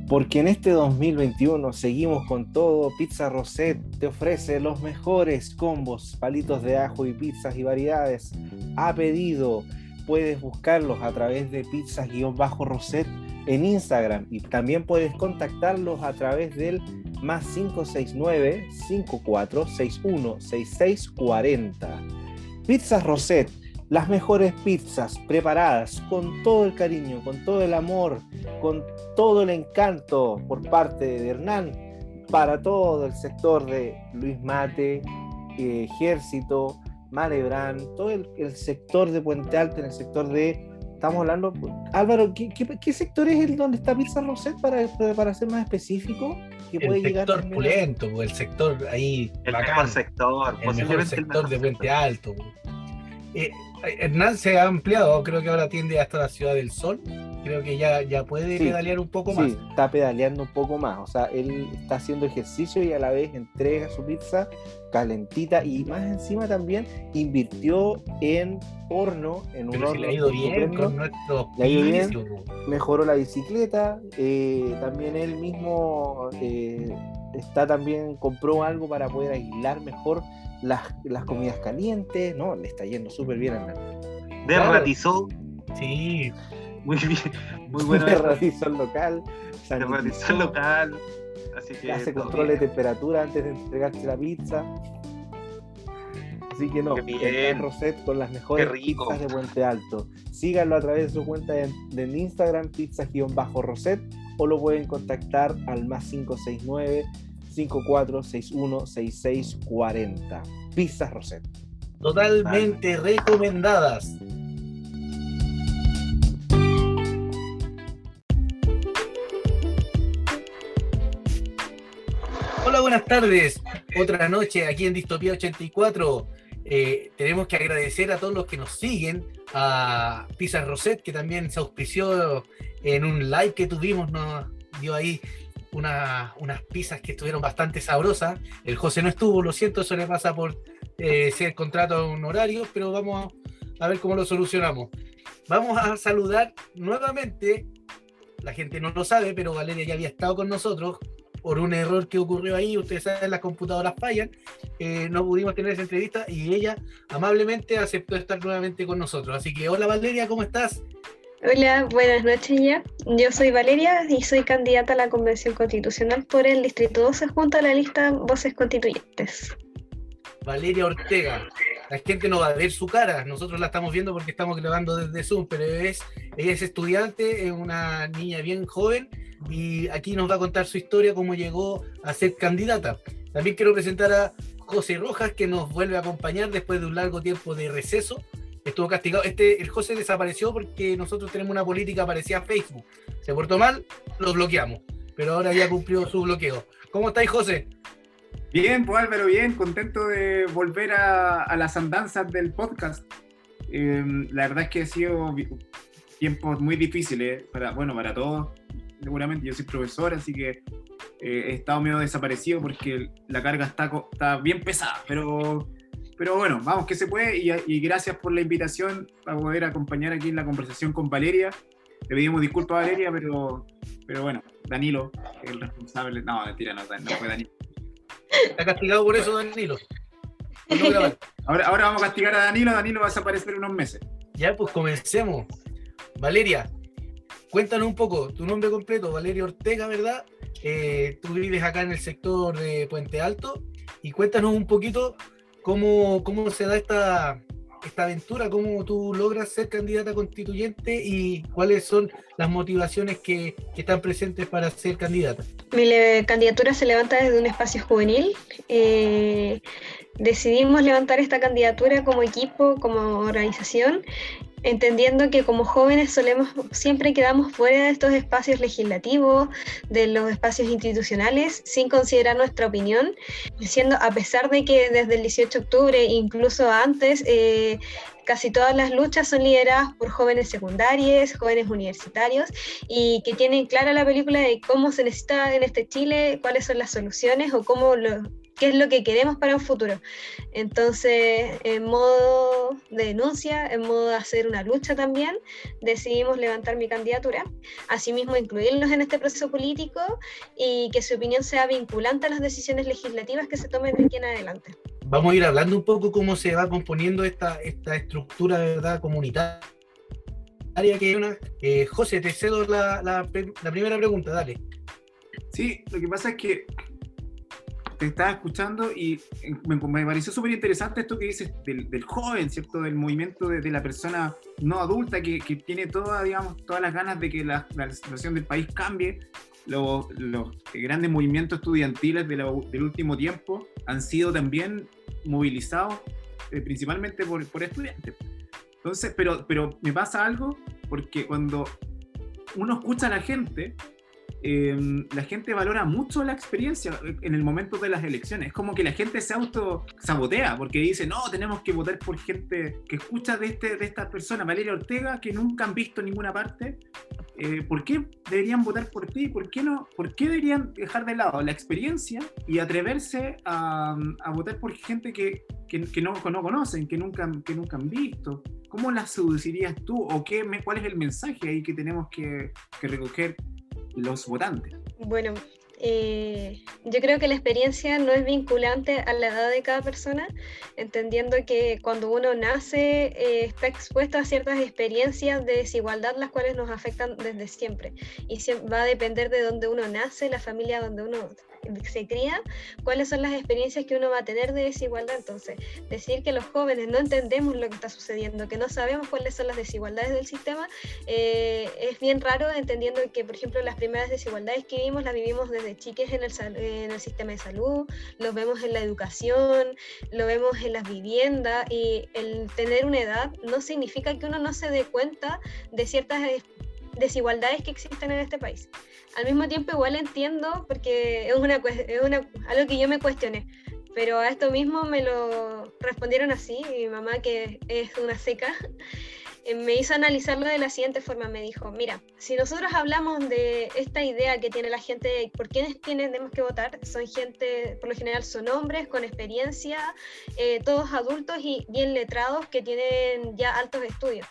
Porque en este 2021 seguimos con todo. Pizza Rosette te ofrece los mejores combos, palitos de ajo y pizzas y variedades. A pedido, puedes buscarlos a través de pizzas-rosette en Instagram y también puedes contactarlos a través del más 569-5461-6640. Pizzas Rosette, las mejores pizzas preparadas con todo el cariño, con todo el amor, con todo el encanto por parte de Hernán para todo el sector de Luis Mate, Ejército, Malebrán, todo el sector de Puente Alto, en el sector de... Estamos hablando... Álvaro, ¿qué sector es el donde está Pizza Rosette para ser más específico? Que el puede llegar sector pulento, el sector ahí el bacán, mejor sector, el mejor sector de Puente sector. Alto. Hernán se ha ampliado, creo que ahora atiende hasta la Ciudad del Sol, creo que ya puede pedalear un poco más. Sí, está pedaleando un poco más, o sea, él está haciendo ejercicio y a la vez entrega su pizza calentita y más encima también invirtió en horno, en un Pero si horno le ha ido bien estupendo. con nuestros Le ha ido bien, pisos. mejoró la bicicleta, también él mismo compró algo para poder aislar mejor las comidas calientes, ¿no? Le está yendo súper bien a Derratizó. Sí. Muy bien, muy bueno. Derratizó el local, Derratizó el local. Así que hace control de temperatura antes de entregarte la pizza. Así que no, Hernán Rosette con las mejores pizzas de Puente Alto. Síganlo a través de su cuenta de Instagram, pizzas-rosette, o lo pueden contactar al más 569-5461-6640. Pizzas Rosette. Totalmente recomendadas. Hola, buenas tardes. Otra noche aquí en Distopía 84. Tenemos que agradecer a todos los que nos siguen, a Pizzas Rosette, que también se auspició en un live que tuvimos, nos dio ahí unas pizzas que estuvieron bastante sabrosas. El José no estuvo, lo siento, eso le pasa por ser contrato a un horario, pero vamos a ver cómo lo solucionamos. Vamos a saludar nuevamente, la gente no lo sabe, pero Valeria ya había estado con nosotros por un error que ocurrió ahí. Ustedes saben, las computadoras fallan, no pudimos tener esa entrevista y ella amablemente aceptó estar nuevamente con nosotros. Así que hola Valeria, ¿cómo estás? Hola, buenas noches ya. Yo soy Valeria y soy candidata a la Convención Constitucional por el Distrito 12 junto a la lista Voces Constituyentes. Valeria Ortega. La gente no va a ver su cara, nosotros la estamos viendo porque estamos grabando desde Zoom, pero ella es estudiante, es una niña bien joven y aquí nos va a contar su historia, cómo llegó a ser candidata. También quiero presentar a José Rojas, que nos vuelve a acompañar después de un largo tiempo de receso. Estuvo castigado. El José desapareció porque nosotros tenemos una política parecida a Facebook. Se portó mal, lo bloqueamos, pero ahora ya cumplió su bloqueo. ¿Cómo estáis, José? Bien, pues Álvaro, bien, contento de volver a las andanzas del podcast. La verdad es que ha sido tiempos muy difíciles para todos. Seguramente yo soy profesor, así que he estado medio desaparecido porque la carga está bien pesada, pero bueno, vamos que se puede y gracias por la invitación para poder acompañar aquí en la conversación con Valeria. Le pedimos disculpas a Valeria, pero bueno, Danilo, el responsable, no, mentira, no fue Danilo. Está castigado por eso, Danilo. Ahora vamos a castigar a Danilo va a desaparecer unos meses. Ya, pues comencemos. Valeria, cuéntanos un poco, tu nombre completo, Valeria Ortega, ¿verdad? Tú vives acá en el sector de Puente Alto y cuéntanos un poquito cómo se da esta aventura, cómo tú logras ser candidata constituyente y cuáles son las motivaciones que están presentes para ser candidata. Mi candidatura se levanta desde un espacio juvenil. Decidimos levantar esta candidatura como equipo, como organización, entendiendo que como jóvenes siempre quedamos fuera de estos espacios legislativos, de los espacios institucionales, sin considerar nuestra opinión, diciendo, a pesar de que desde el 18 de octubre, incluso antes, casi todas las luchas son lideradas por jóvenes secundarios, jóvenes universitarios, y que tienen clara la película de cómo se necesita en este Chile, cuáles son las soluciones o cómo qué es lo que queremos para un futuro. Entonces, en modo de denuncia, en modo de hacer una lucha también, decidimos levantar mi candidatura, asimismo incluirlos en este proceso político y que su opinión sea vinculante a las decisiones legislativas que se tomen de aquí en adelante. Vamos a ir hablando un poco cómo se va componiendo esta estructura, de verdad, comunitaria que hay una. José, te cedo la primera pregunta, dale. Sí, lo que pasa es que te estaba escuchando y me pareció súper interesante esto que dices del joven, ¿cierto? Del movimiento de la persona no adulta que tiene todas las ganas de que la situación del país cambie. Los grandes movimientos estudiantiles del último tiempo han sido también movilizados principalmente por estudiantes. Entonces, pero me pasa algo porque cuando uno escucha a la gente valora mucho la experiencia en el momento de las elecciones. Es como que la gente se autosabotea porque dice, no, tenemos que votar por gente que escucha de esta persona, Valeria Ortega, que nunca han visto en ninguna parte. ¿Por qué deberían votar por ti? ¿Por qué no? ¿Por qué deberían dejar de lado la experiencia y atreverse a votar por gente que no conocen, que nunca han visto? ¿Cómo las seducirías tú? ¿O cuál es el mensaje ahí que tenemos que recoger los votantes? Bueno, yo creo que la experiencia no es vinculante a la edad de cada persona, entendiendo que cuando uno nace está expuesto a ciertas experiencias de desigualdad, las cuales nos afectan desde siempre, y va a depender de dónde uno nace, la familia donde uno se cría, cuáles son las experiencias que uno va a tener de desigualdad. Entonces, decir que los jóvenes no entendemos lo que está sucediendo, que no sabemos cuáles son las desigualdades del sistema, es bien raro, entendiendo que, por ejemplo, las primeras desigualdades que vimos las vivimos desde chiques en el sistema de salud, lo vemos en la educación, lo vemos en las viviendas, y el tener una edad no significa que uno no se dé cuenta de ciertas desigualdades que existen en este país. Al mismo tiempo igual entiendo, porque es algo que yo me cuestioné, pero a esto mismo me lo respondieron así. Mi mamá, que es una seca, me hizo analizarlo de la siguiente forma. Me dijo, mira, si nosotros hablamos de esta idea que tiene la gente, ¿por quiénes tenemos que votar? Son gente, por lo general son hombres con experiencia, todos adultos y bien letrados que tienen ya altos estudios.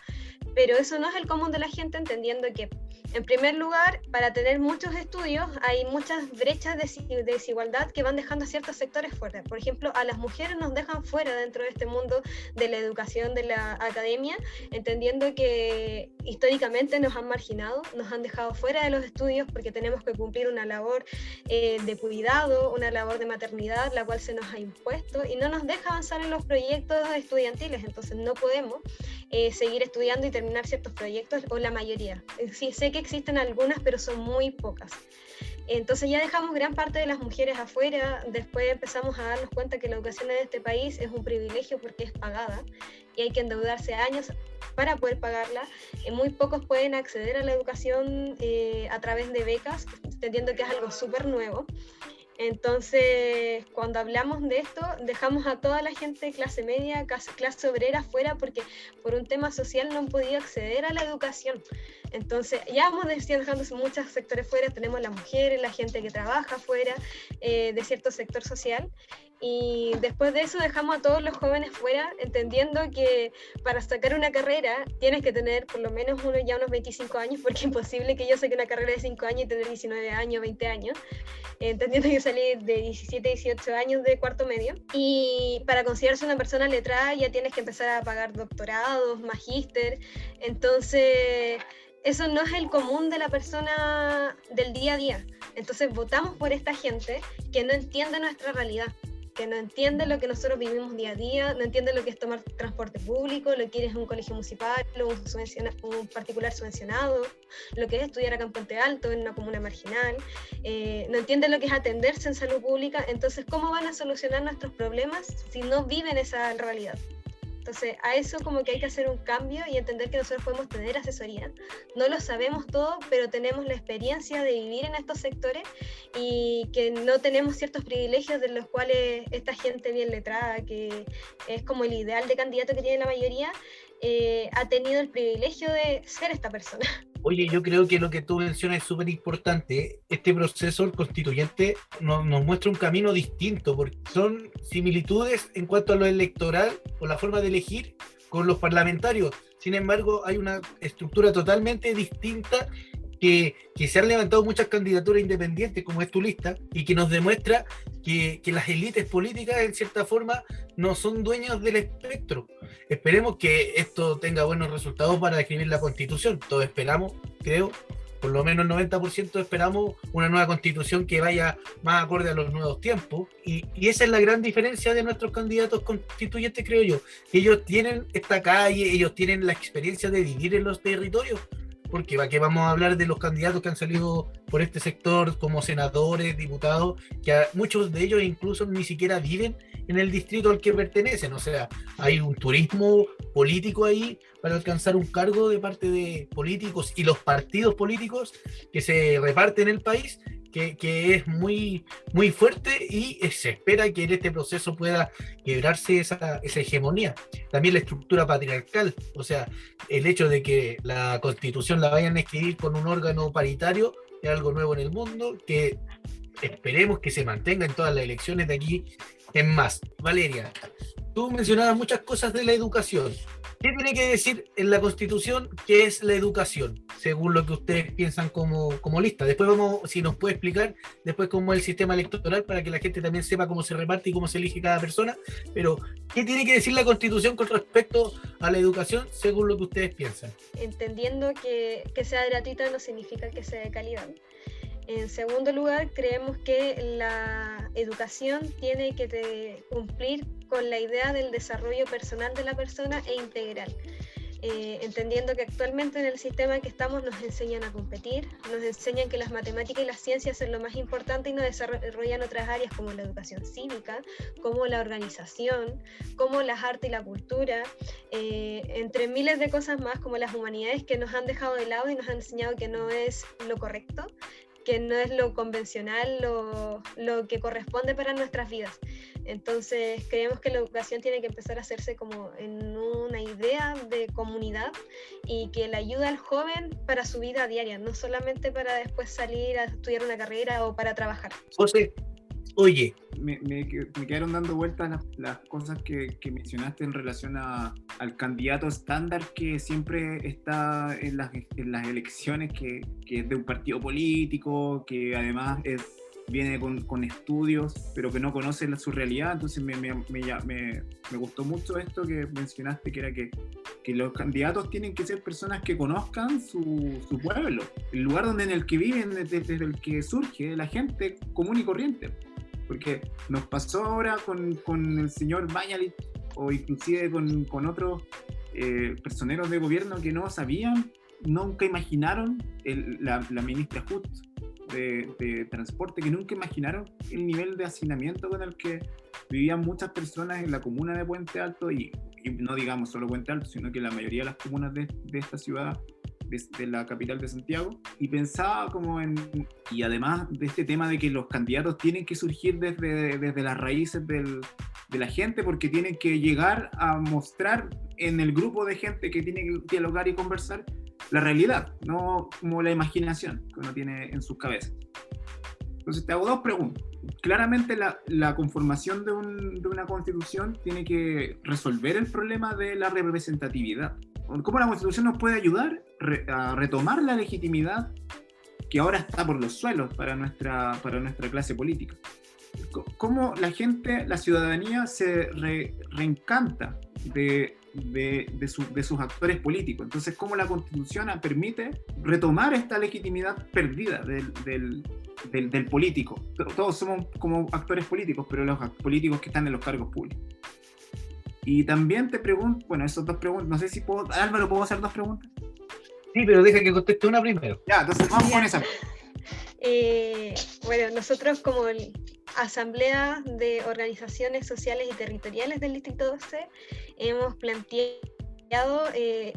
Pero eso no es el común de la gente, entendiendo que, en primer lugar, para tener muchos estudios hay muchas brechas de desigualdad que van dejando a ciertos sectores fuera. Por ejemplo, a las mujeres nos dejan fuera dentro de este mundo de la educación, de la academia, entendiendo que históricamente nos han marginado, nos han dejado fuera de los estudios porque tenemos que cumplir una labor de cuidado, una labor de maternidad, la cual se nos ha impuesto y no nos deja avanzar en los proyectos estudiantiles. Entonces no podemos seguir estudiando y terminar ciertos proyectos, o la mayoría. Sí, sé que existen algunas, pero son muy pocas. Entonces ya dejamos gran parte de las mujeres afuera. Después empezamos a darnos cuenta que la educación en este país es un privilegio porque es pagada y hay que endeudarse años para poder pagarla. Muy pocos pueden acceder a la educación a través de becas, entendiendo que es algo súper nuevo. Entonces, cuando hablamos de esto, dejamos a toda la gente de clase media, clase obrera fuera, porque por un tema social no han podido acceder a la educación. Entonces, ya vamos dejando muchos sectores fuera. Tenemos las mujeres, la gente que trabaja fuera de cierto sector social. Y después de eso dejamos a todos los jóvenes fuera, entendiendo que para sacar una carrera tienes que tener por lo menos unos 25 años, porque es imposible que yo saque una carrera de 5 años y tener 19 años, 20 años, entendiendo que salí de 17, 18 años de cuarto medio. Y para considerarse una persona letrada ya tienes que empezar a pagar doctorados, magíster. Entonces eso no es el común de la persona del día a día. Entonces votamos por esta gente que no entiende nuestra realidad, que no entiende lo que nosotros vivimos día a día, no entiende lo que es tomar transporte público, lo que es un colegio municipal, un particular subvencionado, lo que es estudiar acá en Puente Alto, en una comuna marginal, no entiende lo que es atenderse en salud pública. Entonces, ¿cómo van a solucionar nuestros problemas si no viven esa realidad? Entonces, a eso como que hay que hacer un cambio y entender que nosotros podemos tener asesoría. No lo sabemos todo, pero tenemos la experiencia de vivir en estos sectores y que no tenemos ciertos privilegios de los cuales esta gente bien letrada, que es como el ideal de candidato que tiene la mayoría, ha tenido el privilegio de ser esta persona. Oye, yo creo que lo que tú mencionas es súper importante. Este proceso el constituyente nos muestra un camino distinto, porque son similitudes en cuanto a lo electoral o la forma de elegir con los parlamentarios. Sin embargo, hay una estructura totalmente distinta que se han levantado muchas candidaturas independientes, como es tu lista, y que nos demuestra que las élites políticas, en cierta forma, no son dueños del espectro. Esperemos que esto tenga buenos resultados para escribir la Constitución. Todos esperamos, creo, por lo menos el 90% esperamos una nueva Constitución que vaya más acorde a los nuevos tiempos. Y esa es la gran diferencia de nuestros candidatos constituyentes, creo yo. Ellos tienen esta calle, ellos tienen la experiencia de vivir en los territorios. Porque ¿para qué vamos a hablar de los candidatos que han salido por este sector como senadores, diputados, que muchos de ellos incluso ni siquiera viven en el distrito al que pertenecen? O sea, hay un turismo político ahí para alcanzar un cargo de parte de políticos y los partidos políticos que se reparten en el país, que es muy, muy fuerte, y se espera que en este proceso pueda quebrarse esa hegemonía. También la estructura patriarcal, o sea, el hecho de que la Constitución la vayan a escribir con un órgano paritario es algo nuevo en el mundo, que esperemos que se mantenga en todas las elecciones de aquí en más. Valeria, tú mencionabas muchas cosas de la educación. ¿Qué tiene que decir en la Constitución qué es la educación, según lo que ustedes piensan como lista? Después vamos, si nos puede explicar después cómo es el sistema electoral para que la gente también sepa cómo se reparte y cómo se elige cada persona. Pero, ¿qué tiene que decir la Constitución con respecto a la educación, según lo que ustedes piensan? Entendiendo que sea gratuita no significa que sea de calidad. En segundo lugar, creemos que la educación tiene que cumplir con la idea del desarrollo personal de la persona e integral. Entendiendo que actualmente en el sistema en que estamos nos enseñan a competir, nos enseñan que las matemáticas y las ciencias son lo más importante y nos desarrollan otras áreas como la educación cívica, como la organización, como las artes y la cultura, entre miles de cosas más como las humanidades, que nos han dejado de lado y nos han enseñado que no es lo correcto, que no es lo convencional, lo que corresponde para nuestras vidas. Entonces creemos que la educación tiene que empezar a hacerse como en una idea de comunidad y que le ayuda al joven para su vida diaria, no solamente para después salir a estudiar una carrera o para trabajar. José, oye, me quedaron dando vueltas las cosas que mencionaste en relación al candidato estándar que siempre está en las elecciones, que es de un partido político, que además viene con estudios, pero que no conoce su realidad. Entonces me gustó mucho esto que mencionaste, que era que los candidatos tienen que ser personas que conozcan su pueblo, el lugar en el que viven, desde el que surge, la gente común y corriente. Porque nos pasó ahora con el señor Mañalich, o inclusive con otros personeros de gobierno que no sabían, nunca imaginaron, la ministra Hood de Transporte, que nunca imaginaron el nivel de hacinamiento con el que vivían muchas personas en la comuna de Puente Alto, y no digamos solo Puente Alto, sino que la mayoría de las comunas de esta ciudad, de la capital de Santiago. Y pensaba y además de este tema de que los candidatos tienen que surgir desde las raíces de la gente, porque tienen que llegar a mostrar en el grupo de gente que tiene que dialogar y conversar la realidad, no como la imaginación que uno tiene en sus cabezas. Entonces te hago dos preguntas. Claramente la conformación de una constitución tiene que resolver el problema de la representatividad. ¿Cómo la constitución nos puede ayudar a retomar la legitimidad que ahora está por los suelos para nuestra clase política? ¿Cómo la ciudadanía se reencanta de sus actores políticos? Entonces, ¿cómo la Constitución permite retomar esta legitimidad perdida del político? Todos somos como actores políticos, pero los políticos que están en los cargos públicos. Y también te pregunto, bueno, esas dos preguntas, no sé si puedo, Álvaro, ¿puedo hacer dos preguntas? Sí, pero deja que conteste una primero. Ya, entonces vamos con esa. Bueno, nosotros como Asamblea de Organizaciones Sociales y Territoriales del Distrito 12 hemos planteado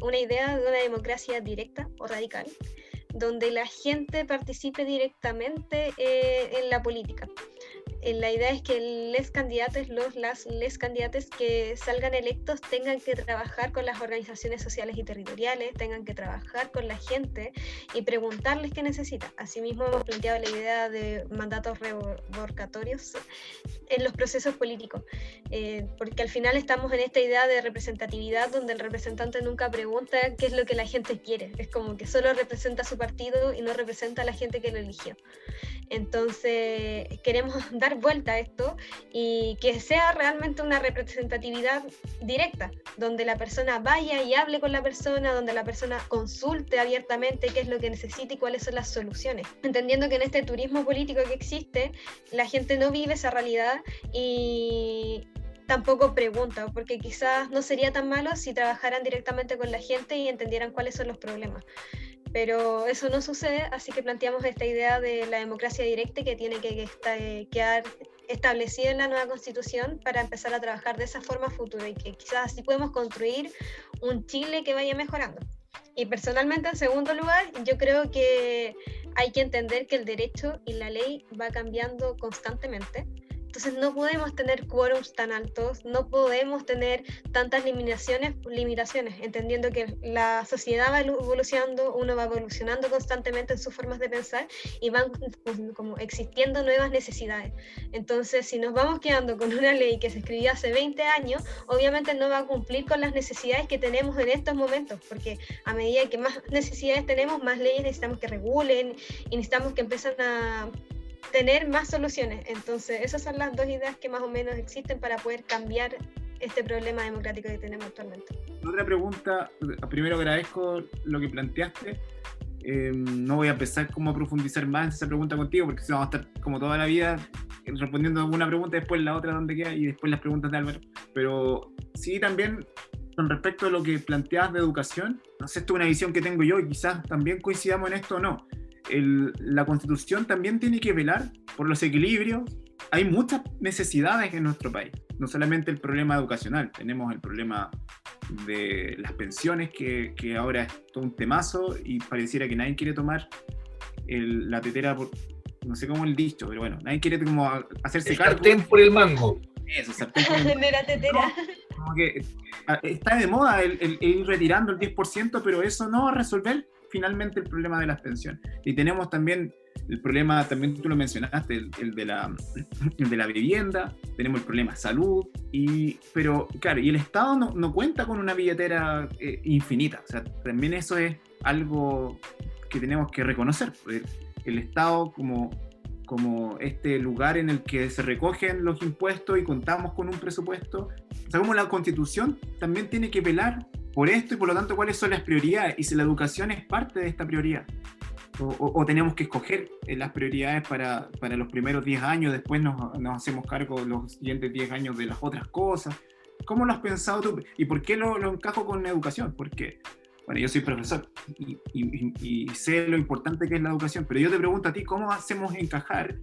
una idea de una democracia directa o radical, donde la gente participe directamente en la política. la idea es que les candidatos, les candidatos que salgan electos tengan que trabajar con las organizaciones sociales y territoriales, tengan que trabajar con la gente y preguntarles qué necesitan. Asimismo, hemos planteado la idea de mandatos revocatorios en los procesos políticos, porque al final estamos en esta idea de representatividad donde el representante nunca pregunta qué es lo que la gente quiere, es como que solo representa a su partido y no representa a la gente que lo eligió. Entonces queremos dar vuelta a esto y que sea realmente una representatividad directa, donde la persona vaya y hable con la persona, donde la persona consulte abiertamente qué es lo que necesita y cuáles son las soluciones, entendiendo que en este turismo político que existe la gente no vive esa realidad y tampoco pregunta, porque quizás no sería tan malo si trabajaran directamente con la gente y entendieran cuáles son los problemas. Pero eso no sucede, así que planteamos esta idea de la democracia directa que tiene que quedar establecida en la nueva Constitución para empezar a trabajar de esa forma a futuro y que quizás así podemos construir un Chile que vaya mejorando. Y personalmente, en segundo lugar, yo creo que hay que entender que el derecho y la ley va cambiando constantemente. Entonces no podemos tener quórums tan altos, no podemos tener tantas limitaciones, entendiendo que la sociedad va evolucionando, uno va evolucionando constantemente en sus formas de pensar y van como existiendo nuevas necesidades. Entonces, si nos vamos quedando con una ley que se escribió hace 20 años, obviamente no va a cumplir con las necesidades que tenemos en estos momentos, porque a medida que más necesidades tenemos, más leyes necesitamos que regulen y necesitamos que empiecen a tener más soluciones. Entonces esas son las dos ideas que más o menos existen para poder cambiar este problema democrático que tenemos actualmente. Otra pregunta, primero agradezco lo que planteaste, no voy a empezar como a profundizar más en esa pregunta contigo porque si no vamos a estar como toda la vida respondiendo una pregunta, después la otra donde queda y después las preguntas de Álvaro, pero sí también con respecto a lo que planteabas de educación, no sé, esto es una visión que tengo yo y quizás también coincidamos en esto o no. La Constitución también tiene que velar por los equilibrios. Hay muchas necesidades en nuestro país, no solamente el problema educacional, tenemos el problema de las pensiones que ahora es todo un temazo y pareciera que nadie quiere tomar la tetera, no sé cómo el dicho, pero bueno, nadie quiere como hacerse cargo. Sartén por el mango. Eso, sartén por el mango. De la tetera. Como que está de moda el ir retirando el 10%, pero eso no va a resolver finalmente el problema de las pensiones. Y tenemos también el problema, también tú lo mencionaste, el de la vivienda, tenemos el problema salud, pero claro, y el Estado no cuenta con una billetera infinita, o sea, también eso es algo que tenemos que reconocer. El Estado como este lugar en el que se recogen los impuestos y contamos con un presupuesto, o sea, como la Constitución también tiene que velar por esto y por lo tanto cuáles son las prioridades y si la educación es parte de esta prioridad o tenemos que escoger las prioridades para los primeros 10 años, después nos hacemos cargo los siguientes 10 años de las otras cosas. ¿Cómo lo has pensado tú? ¿Y por qué lo encajo con educación? Porque, bueno, yo soy profesor y sé lo importante que es la educación, pero yo te pregunto a ti, ¿cómo hacemos encajar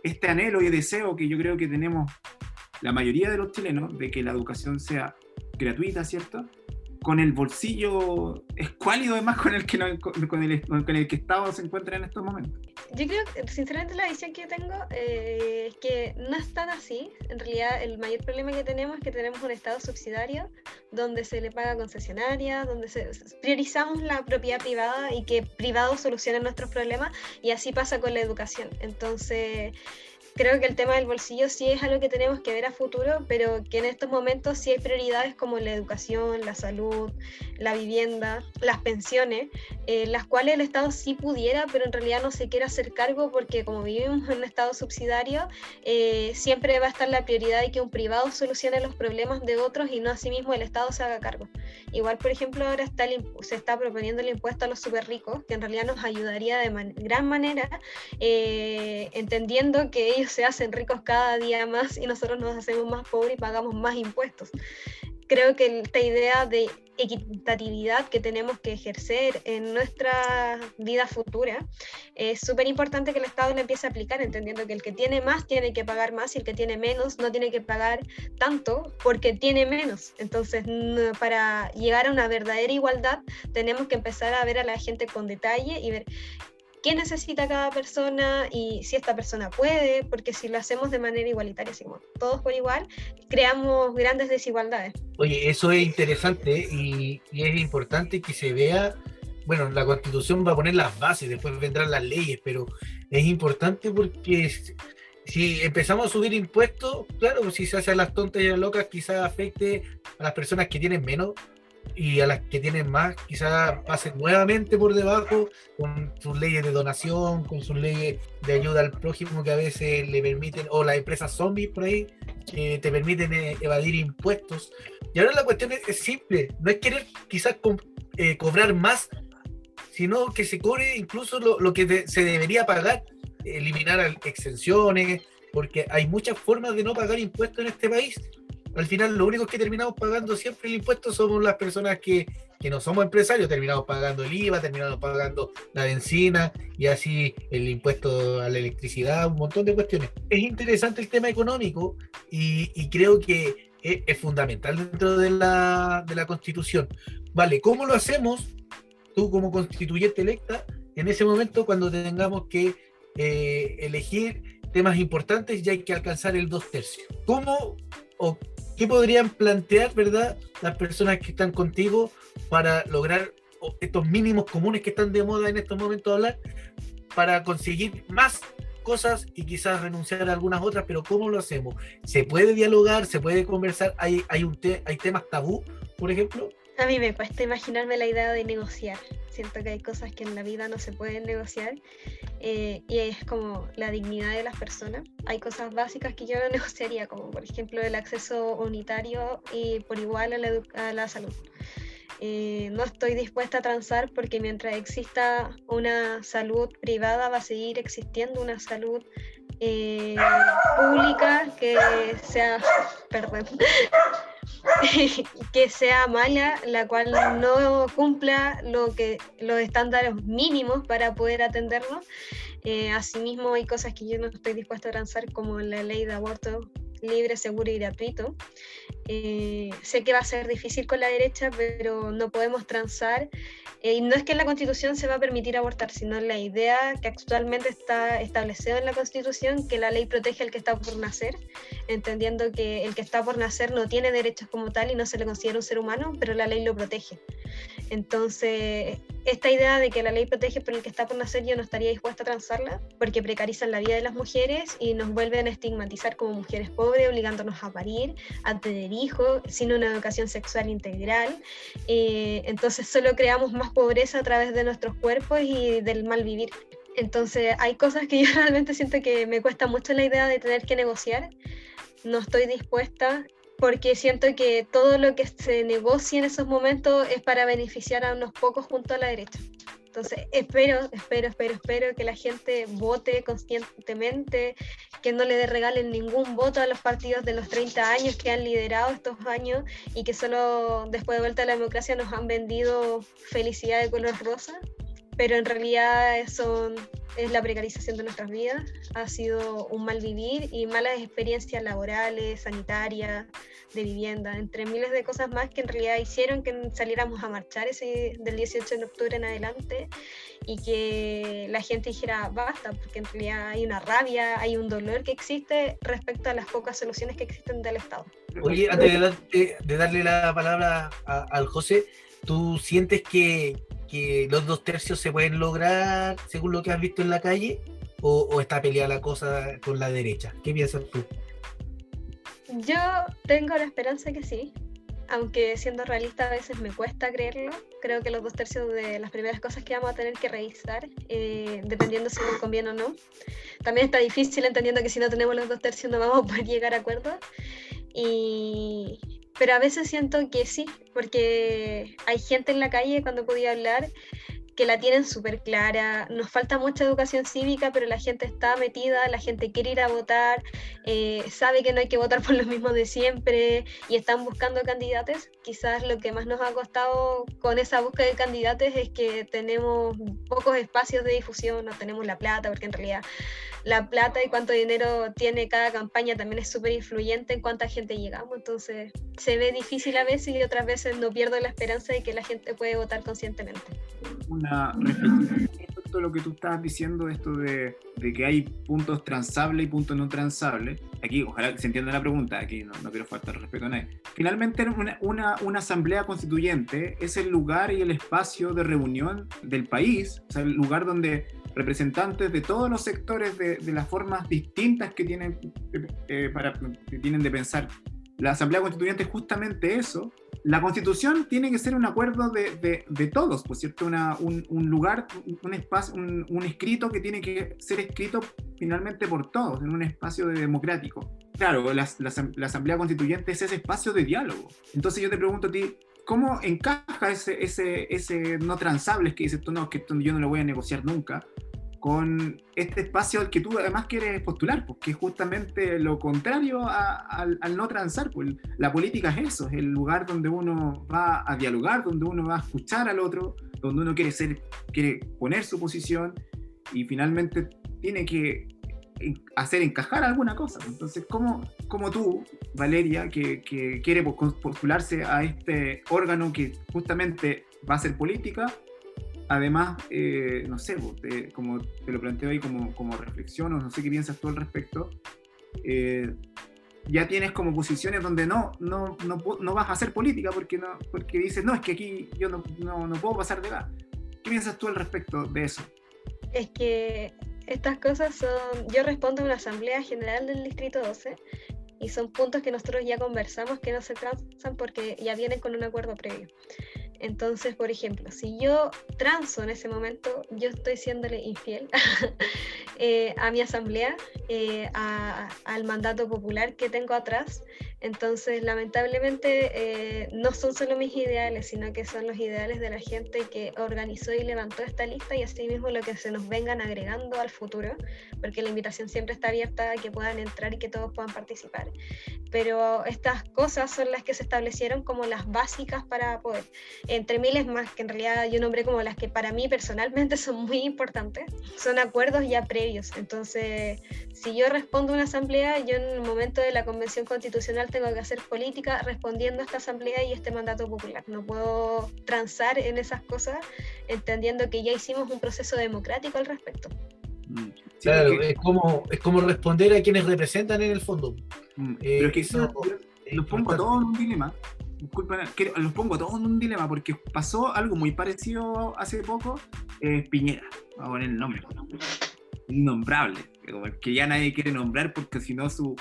este anhelo y deseo que yo creo que tenemos la mayoría de los chilenos de que la educación sea gratuita, ¿cierto?, con el bolsillo escuálido además con el que Estado se encuentra en estos momentos? Yo creo que sinceramente la visión que yo tengo es que no es tan así. En realidad el mayor problema que tenemos es que tenemos un Estado subsidiario donde se le paga concesionaria, donde priorizamos la propiedad privada y que privados solucionen nuestros problemas, y así pasa con la educación. Entonces creo que el tema del bolsillo sí es algo que tenemos que ver a futuro, pero que en estos momentos sí hay prioridades como la educación, la salud, la vivienda, las pensiones, las cuales el Estado sí pudiera, pero en realidad no se quiere hacer cargo porque como vivimos en un Estado subsidiario, siempre va a estar la prioridad de que un privado solucione los problemas de otros y no asimismo el Estado se haga cargo. Igual, por ejemplo, ahora se está proponiendo el impuesto a los súper ricos, que en realidad nos ayudaría de gran manera, entendiendo que ellos se hacen ricos cada día más y nosotros nos hacemos más pobres y pagamos más impuestos. Creo que esta idea de equitatividad que tenemos que ejercer en nuestra vida futura es súper importante que el Estado la empiece a aplicar, entendiendo que el que tiene más tiene que pagar más y el que tiene menos no tiene que pagar tanto porque tiene menos. Entonces, para llegar a una verdadera igualdad tenemos que empezar a ver a la gente con detalle y ver qué necesita cada persona y si esta persona puede, porque si lo hacemos de manera igualitaria, así como todos por igual, creamos grandes desigualdades. Oye, eso es interesante y es importante que se vea. Bueno, la Constitución va a poner las bases, después vendrán las leyes, pero es importante porque si empezamos a subir impuestos, claro, si se hacen las tontas y las locas, quizás afecte a las personas que tienen menos, y a las que tienen más quizás pasen nuevamente por debajo con sus leyes de donación, con sus leyes de ayuda al prójimo que a veces le permiten, o las empresas zombies por ahí, que te permiten evadir impuestos. Y ahora la cuestión es simple, no es querer quizás cobrar más, sino que se cobre incluso lo que se debería pagar, eliminar exenciones, porque hay muchas formas de no pagar impuestos en este país. Al final, lo único que terminamos pagando siempre el impuesto somos las personas que no somos empresarios. Terminamos pagando el IVA, terminamos pagando la benzina y así el impuesto a la electricidad, un montón de cuestiones. Es interesante el tema económico y creo que es fundamental dentro de la Constitución. Vale, ¿cómo lo hacemos tú como constituyente electa en ese momento cuando tengamos que elegir temas importantes y hay que alcanzar el 2/3? ¿Cómo o qué podrían plantear, verdad, las personas que están contigo para lograr estos mínimos comunes que están de moda en estos momentos hablar, para conseguir más cosas y quizás renunciar a algunas otras? Pero ¿cómo lo hacemos? ¿Se puede dialogar? ¿Se puede conversar? ¿Hay temas tabú, por ejemplo? A mí me cuesta imaginarme la idea de negociar. Siento que hay cosas que en la vida no se pueden negociar y es como la dignidad de las personas. Hay cosas básicas que yo no negociaría, como por ejemplo el acceso unitario y por igual a la salud. No estoy dispuesta a transar porque mientras exista una salud privada va a seguir existiendo una salud pública que sea, perdón, que sea mala, la cual no cumpla los estándares mínimos para poder atendernos. Asimismo, hay cosas que yo no estoy dispuesta a transar, como la ley de aborto libre, seguro y gratuito. Sé que va a ser difícil con la derecha, pero no podemos transar. Y no es que en la Constitución se va a permitir abortar, sino la idea que actualmente está establecida en la Constitución, que la ley protege al que está por nacer, entendiendo que el que está por nacer no tiene derechos como tal y no se le considera un ser humano, pero la ley lo protege. Entonces, esta idea de que la ley protege por el que está por nacer, yo no estaría dispuesta a transarla, porque precarizan la vida de las mujeres y nos vuelven a estigmatizar como mujeres pobres, obligándonos a parir, a tener hijos, sin una educación sexual integral. Entonces solo creamos más pobreza a través de nuestros cuerpos y del mal vivir. Entonces hay cosas que yo realmente siento que me cuesta mucho la idea de tener que negociar. No estoy dispuesta, porque siento que todo lo que se negocia en esos momentos es para beneficiar a unos pocos junto a la derecha. Entonces espero que la gente vote conscientemente, que no le regalen ningún voto a los partidos de los 30 años que han liderado estos años y que solo después de vuelta a la democracia nos han vendido felicidad de color rosa, pero en realidad es la precarización de nuestras vidas, ha sido un mal vivir y malas experiencias laborales, sanitarias, de vivienda, entre miles de cosas más que en realidad hicieron que saliéramos a marchar del 18 de octubre en adelante y que la gente dijera basta, porque en realidad hay una rabia, hay un dolor que existe respecto a las pocas soluciones que existen del Estado. Oye, antes de darle la palabra al José, ¿tú sientes que los 2/3 se pueden lograr según lo que has visto en la calle o está peleada la cosa con la derecha? ¿Qué piensas tú? Yo tengo la esperanza que sí, aunque siendo realista a veces me cuesta creerlo. Creo que los 2/3 de las primeras cosas que vamos a tener que revisar, dependiendo si nos conviene o no. También está difícil entendiendo que si no tenemos los 2/3 no vamos a poder llegar a acuerdos. Pero a veces siento que sí, porque hay gente en la calle, cuando podía hablar, que la tienen súper clara. Nos falta mucha educación cívica, pero la gente está metida, la gente quiere ir a votar, sabe que no hay que votar por los mismos de siempre y están buscando candidatos. Quizás lo que más nos ha costado con esa búsqueda de candidatos es que tenemos pocos espacios de difusión, no tenemos la plata, porque en realidad la plata y cuánto dinero tiene cada campaña también es súper influyente en cuánta gente llegamos. Entonces se ve difícil a veces y otras veces no pierdo la esperanza de que la gente puede votar conscientemente. una reflexión respecto a lo que tú estabas diciendo, esto de que hay puntos transables y puntos no transables. Aquí, ojalá que se entienda la pregunta, aquí no quiero faltar respeto a nadie. Finalmente, una asamblea constituyente es el lugar y el espacio de reunión del país, o sea, el lugar donde representantes de todos los sectores de las formas distintas que tienen, que tienen de pensar. La asamblea constituyente es justamente eso. La Constitución tiene que ser un acuerdo de todos, por cierto, un lugar, un espacio, un escrito que tiene que ser escrito finalmente por todos, en un espacio democrático. Claro, la Asamblea Constituyente es ese espacio de diálogo. Entonces yo te pregunto a ti, ¿cómo encaja ese no transables que dices tú, no, que yo no lo voy a negociar nunca, con este espacio al que tú además quieres postular, porque es justamente lo contrario al no transar? Pues la política es eso, es el lugar donde uno va a dialogar, donde uno va a escuchar al otro, donde uno quiere poner su posición y finalmente tiene que hacer encajar alguna cosa. Entonces, ¿cómo tú, Valeria, que quiere postularse a este órgano que justamente va a hacer política, además, no sé, como te lo planteo ahí como reflexión, o no sé qué piensas tú al respecto, ya tienes como posiciones donde no vas a hacer política porque dices, no, es que aquí yo no puedo pasar de acá? ¿Qué piensas tú al respecto de eso? Es que estas cosas yo respondo a una asamblea general del Distrito 12 y son puntos que nosotros ya conversamos que no se transan porque ya vienen con un acuerdo previo. Entonces, por ejemplo, si yo transo en ese momento, yo estoy siéndole infiel a mi asamblea, al mandato popular que tengo atrás. Entonces, lamentablemente, no son solo mis ideales, sino que son los ideales de la gente que organizó y levantó esta lista, y así mismo lo que se nos vengan agregando al futuro, porque la invitación siempre está abierta a que puedan entrar y que todos puedan participar. Pero estas cosas son las que se establecieron como las básicas para poder, entre miles más, que en realidad yo nombré como las que para mí personalmente son muy importantes, son acuerdos ya previos. Entonces, si yo respondo a una asamblea, yo en el momento de la convención constitucional tengo que hacer política respondiendo a esta asamblea y este mandato popular. No puedo transar en esas cosas, entendiendo que ya hicimos un proceso democrático al respecto. Sí, claro, porque es como responder a quienes representan en el fondo. pero es que eso los pongo a todos en un dilema. Disculpen, los pongo a todos en un dilema porque pasó algo muy parecido hace poco. Piñera, vamos a poner el nombre, innombrable, que ya nadie quiere nombrar porque si no sus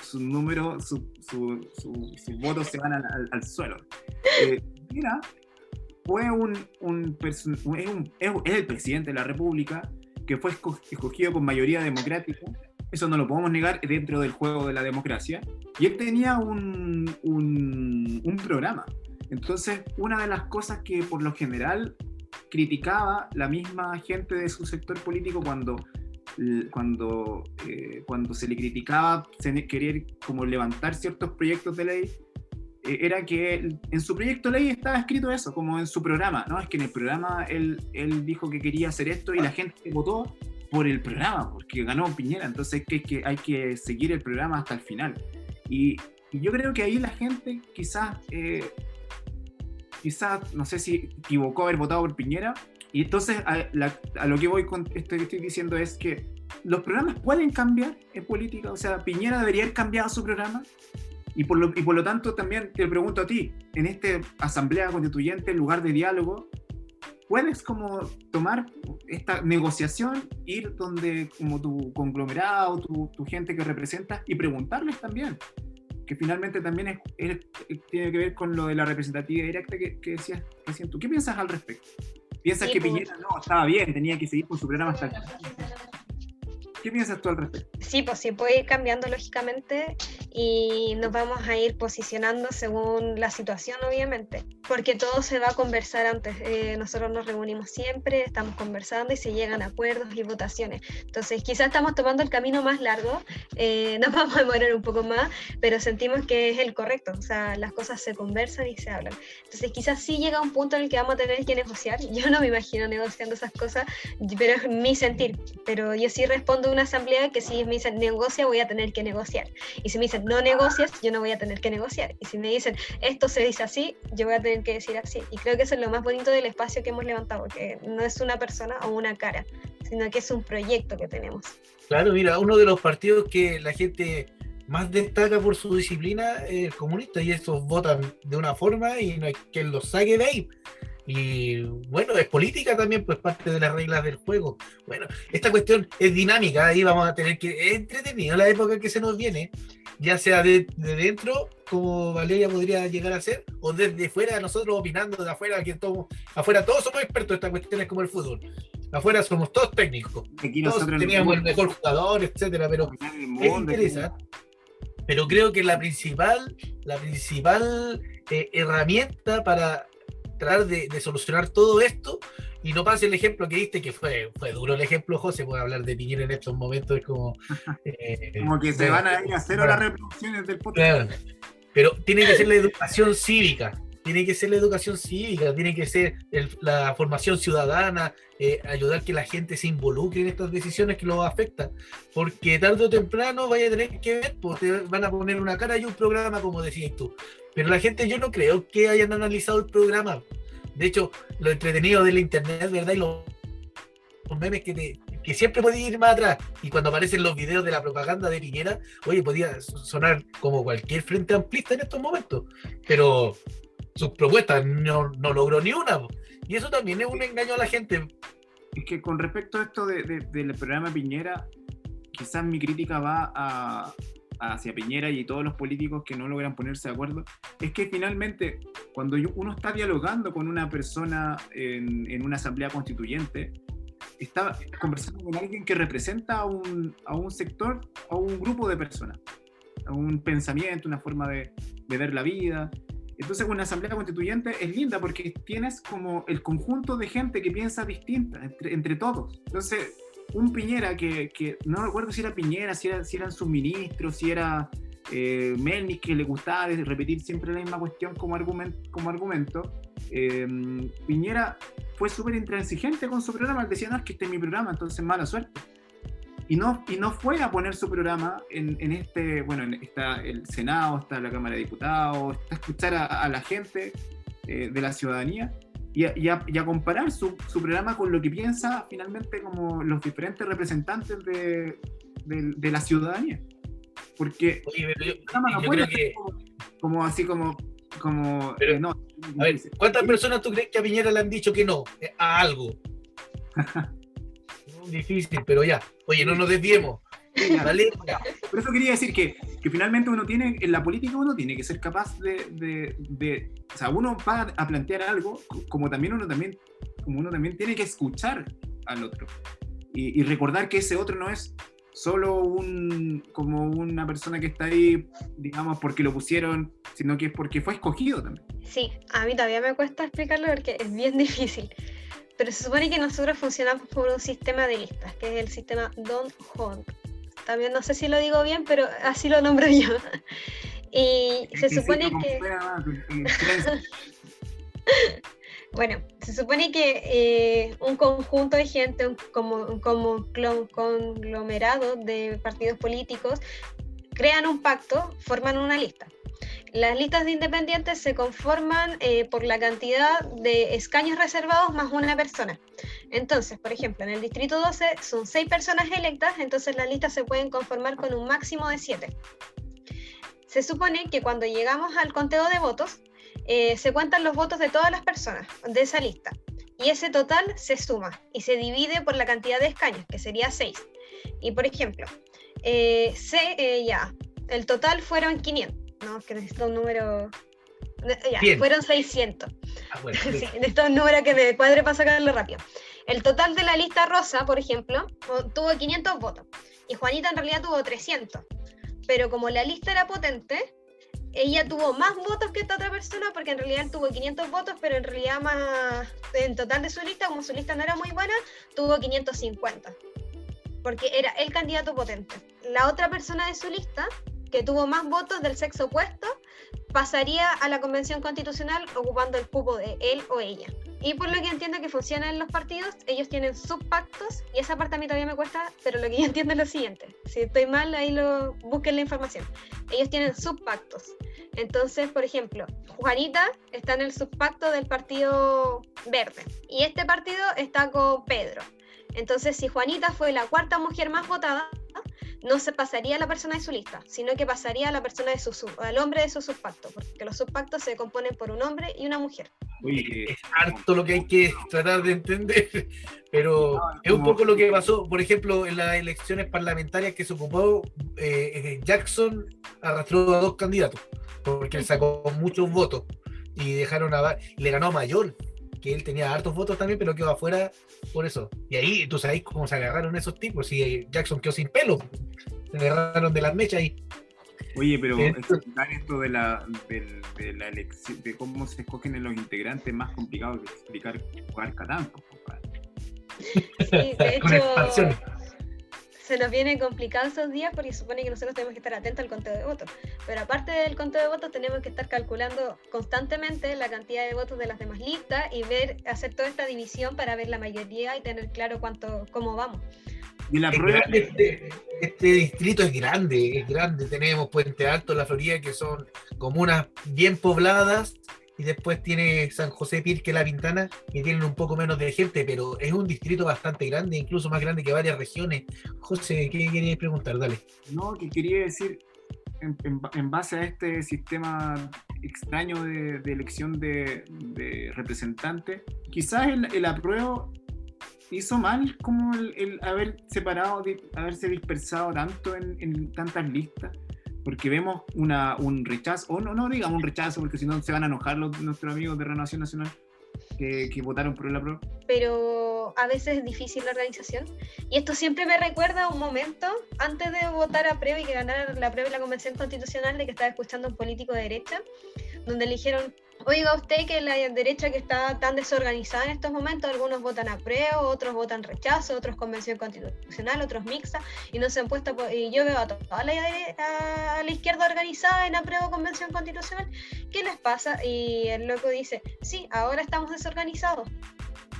votos se van al suelo. Piñera fue es el presidente de la República, que fue escogido con mayoría democrática. Eso no lo podemos negar dentro del juego de la democracia. Y él tenía un programa. Entonces, una de las cosas que por lo general criticaba la misma gente de su sector político cuando se le criticaba querer como levantar ciertos proyectos de ley, era que en su proyecto de ley estaba escrito eso, como en su programa, ¿no? Es que en el programa él dijo que quería hacer esto y la gente votó por el programa, porque ganó Piñera. Entonces que hay que seguir el programa hasta el final. Y yo creo que ahí la gente quizás, no sé si equivocó haber votado por Piñera. Y entonces a lo que voy con esto que estoy diciendo es que los programas pueden cambiar en política. O sea, Piñera debería haber cambiado su programa. Y por lo tanto también te pregunto a ti, en esta asamblea constituyente, en lugar de diálogo, ¿puedes como tomar esta negociación, ir donde como tu conglomerado, tu gente que representas y preguntarles también? Que finalmente también tiene que ver con lo de la representatividad directa que decías recién tú. ¿Qué piensas al respecto? ¿Piensas que Piñera no, estaba bien, tenía que seguir con su programa hasta el final? ¿Qué piensas tú al respecto? Sí, pues sí puede ir cambiando lógicamente y nos vamos a ir posicionando según la situación, obviamente, porque todo se va a conversar antes. Nosotros nos reunimos siempre, estamos conversando y se llegan a acuerdos y votaciones. Entonces quizás estamos tomando el camino más largo, nos vamos a demorar un poco más, pero sentimos que es el correcto. O sea, las cosas se conversan y se hablan. Entonces quizás sí llega un punto en el que vamos a tener que negociar. Yo no me imagino negociando esas cosas, pero es mi sentir. Pero yo sí respondo a una asamblea que si me dicen negocia, voy a tener que negociar. Y si me dicen dicen no negocias, yo no voy a tener que negociar. Y si me dicen esto se dice así, yo voy a tener que decir así. Y creo que eso es lo más bonito del espacio que hemos levantado, que no es una persona o una cara, sino que es un proyecto que tenemos. Claro, mira, uno de los partidos que la gente más destaca por su disciplina es el comunista, y estos votan de una forma y no hay quien los saque de ahí. Y bueno, es política también, pues parte de las reglas del juego. Bueno, esta cuestión es dinámica, ahí vamos a tener que... Es entretenido la época que se nos viene, ya sea de dentro, como Valeria podría llegar a ser, o desde fuera, nosotros opinando de afuera, que afuera todos somos expertos en estas cuestiones como el fútbol. Afuera somos todos técnicos, Aquí todos teníamos el mejor jugador, etcétera, pero es interesante. Pero creo que la principal herramienta para tratar de solucionar todo esto, y no pase el ejemplo que diste, que fue duro el ejemplo, José, puede hablar de Piñera en estos momentos, es como... como que se van a ir a cero las reproducciones del podcast. Claro, pero tiene que ser la educación cívica, tiene que ser la formación ciudadana, ayudar que la gente se involucre en estas decisiones que los afectan, porque tarde o temprano vaya a tener que ver, pues te van a poner una cara y un programa, como decías tú, pero la gente, yo no creo que hayan analizado el programa. De hecho, lo entretenido del internet, ¿verdad? Y los memes que siempre podía ir más atrás, y cuando aparecen los videos de la propaganda de Piñera, oye, podía sonar como cualquier frente amplista en estos momentos, pero sus propuestas no logró ni una, y eso también es un engaño a la gente. Es que con respecto a esto del programa Piñera, quizás mi crítica va hacia Piñera y todos los políticos que no logran ponerse de acuerdo, es que finalmente cuando uno está dialogando con una persona en una asamblea constituyente, está conversando con alguien que representa a un sector, a un grupo de personas, a un pensamiento, una forma de ver la vida. Entonces una asamblea constituyente es linda porque tienes como el conjunto de gente que piensa distinta entre todos. Entonces un Piñera que no recuerdo si era Piñera, si eran sus ministros, si era Melnik, que le gustaba repetir siempre la misma cuestión como argumento. Piñera fue súper intransigente con su programa, él decía, no, es que este es mi programa, entonces mala suerte. Y no fue a poner su programa está el Senado, está la Cámara de Diputados, está a escuchar a la gente de la ciudadanía y a comparar su programa con lo que piensa finalmente como los diferentes representantes de la ciudadanía. Porque oye, el programa no puede ser como así como pero, no. A ver, ¿cuántas personas tú crees que a Piñera le han dicho que no a algo? Difícil, pero ya. Oye, no nos desviemos. ¿Vale? Por eso quería decir que finalmente en la política uno tiene que ser capaz o sea, uno va a plantear algo, como uno también tiene que escuchar al otro y recordar que ese otro no es solo como una persona que está ahí, digamos, porque lo pusieron, sino que es porque fue escogido también. Sí, a mí todavía me cuesta explicarlo porque es bien difícil. Pero se supone que nosotros funcionamos por un sistema de listas, que es el sistema Don Juan. También no sé si lo digo bien, pero así lo nombro yo. Y se supone que... Bueno, se supone que un conjunto de gente, un conglomerado de partidos políticos, crean un pacto, forman una lista. Las listas de independientes se conforman por la cantidad de escaños reservados más una persona. Entonces, por ejemplo, en el distrito 12 son 6 personas electas, entonces las listas se pueden conformar con un máximo de 7. Se supone que cuando llegamos al conteo de votos, se cuentan los votos de todas las personas de esa lista. Y ese total se suma y se divide por la cantidad de escaños, que sería 6. Y por ejemplo, el total fueron 500. No, que necesito un número... fueron 600. Bueno, sí, necesito un número que me cuadre para sacarlo rápido. El total de la lista rosa, por ejemplo, tuvo 500 votos. Y Juanita en realidad tuvo 300. Pero como la lista era potente, ella tuvo más votos que esta otra persona, porque en realidad él tuvo 500 votos, pero en realidad más en total de su lista, como su lista no era muy buena, tuvo 550. Porque era el candidato potente. La otra persona de su lista, que tuvo más votos del sexo opuesto, pasaría a la convención constitucional ocupando el cupo de él o ella. Y por lo que entiendo que funciona en los partidos, ellos tienen subpactos, y esa parte a mí todavía me cuesta, pero lo que yo entiendo es lo siguiente. Si estoy mal, ahí busquen la información. Ellos tienen subpactos. Entonces, por ejemplo, Juanita está en el subpacto del Partido Verde, y este partido está con Pedro. Entonces, si Juanita fue la cuarta mujer más votada, no se pasaría a la persona de su lista, sino que pasaría a la persona al hombre de su subpacto, porque los subpactos se componen por un hombre y una mujer. Oye, Es harto lo que hay que tratar de entender, pero es un poco lo que pasó, por ejemplo, en las elecciones parlamentarias que se ocupó, Jackson arrastró a 2 candidatos, porque él sacó muchos votos, y le ganó a Mayol, que él tenía hartos votos también, pero quedó afuera por eso. Y ahí tú sabes cómo se agarraron esos tipos, y Jackson quedó sin pelo, se agarraron de las mechas y... Oye, pero explicar esto de la elección, de cómo se escogen los integrantes, es más complicado que explicar jugar Catán, compadre. Sí, de Con expansión. hecho, se nos viene complicado esos días porque supone que nosotros tenemos que estar atentos al conteo de votos. Pero aparte del conteo de votos, tenemos que estar calculando constantemente la cantidad de votos de las demás listas y hacer toda esta división para ver la mayoría y tener claro cómo vamos. Y la Es prueba grande, este distrito es grande. Tenemos Puente Alto, La Florida, que son comunas bien pobladas, y después tiene San José Pirque, La Pintana, que tienen un poco menos de gente, pero es un distrito bastante grande, incluso más grande que varias regiones. José, ¿qué querías preguntar? Dale. No, que quería decir, en base a este sistema extraño de elección de representantes, quizás el apruebo hizo mal como el haberse dispersado tanto en tantas listas, porque vemos un rechazo, o no digamos un rechazo, porque si no se van a enojar nuestros amigos de Renovación Nacional que votaron por el apruebo. Pero a veces es difícil la organización, y esto siempre me recuerda a un momento antes de votar a prueba y que ganara la prueba y la convención constitucional, de que estaba escuchando a un político de derecha, donde le dijeron: oiga usted, que la derecha que está tan desorganizada en estos momentos, algunos votan apruebo, otros votan rechazo, otros convención constitucional, otros mixta, y no se han puesto, y yo veo a toda la izquierda organizada en apruebo convención constitucional, ¿qué les pasa? Y el loco dice: sí, ahora estamos desorganizados,